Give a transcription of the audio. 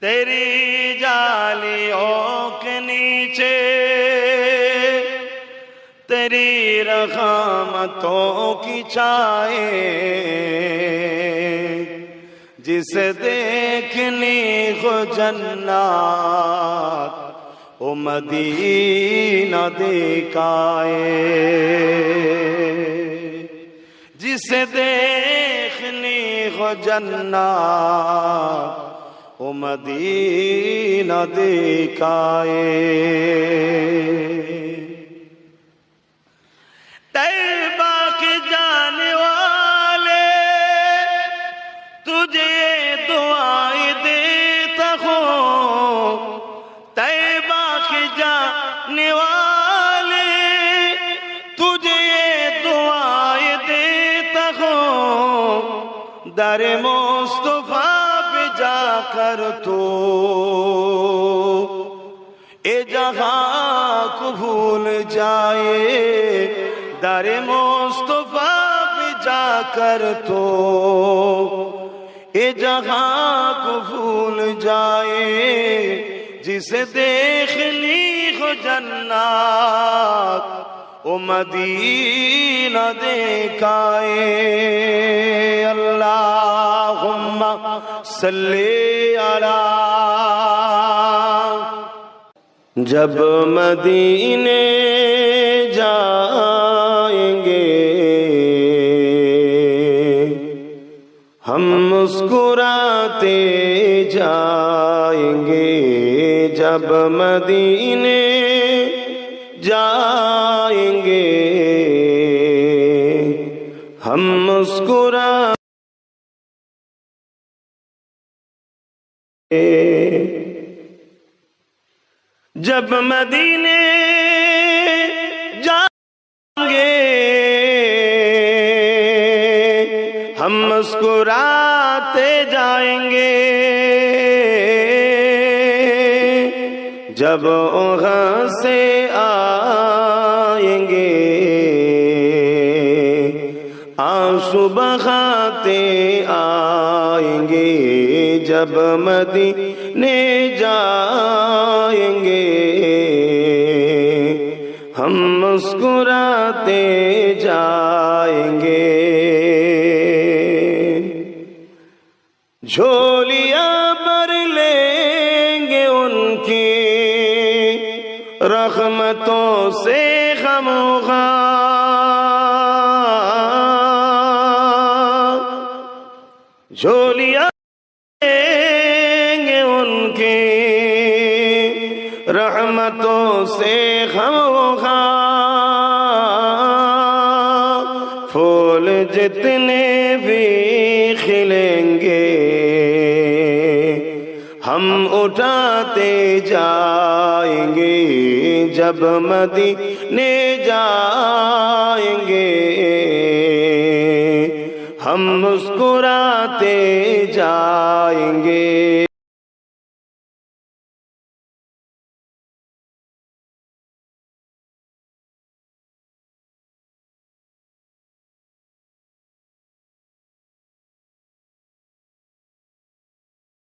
تیری جالیوں کے نیچے تیری رحمتوں کی چھائے، جسے دیکھنی ہو جنات وہ مدینہ دکھائے، جسے دیکھنی ہو جنات وہ مدینہ دکھائے۔ طیبہ کے جانے والے تجھے دعائیں دیتا ہوں، طیبہ کے جانے والے تجھے دعائیں دیتا ہوں، در مصطفیٰ پہ جا کر تو اے جہاں کو بھول جائے، در مصطفیٰ پہ جا کر تو اے جہاں کو بھول جائے، جسے دیکھنی ہو جنات وہ مدینہ دکھائے۔ اللہم صلی علی، جب مدینے جائیں گے ہم مسکراتے جائیں گے، جب مدینے جائیں گے ہم مسکراتے، جب مدینے جائیں گے ہم مسکراتے جائیں گے، جب وہاں سے آئیں گے آنسو بہاتے آئیں گے، جب مدینے جائیں گے ہم مسکراتے جائیں گے، جھولیاں بھر لیں گے ان کی رحمتوں سے ہم جھولیاں لیں گے ان کی رحمتوں سے ہم پھول جتنے بھی کھلیں گے ہم اٹھاتے جائیں گے، جب مدینے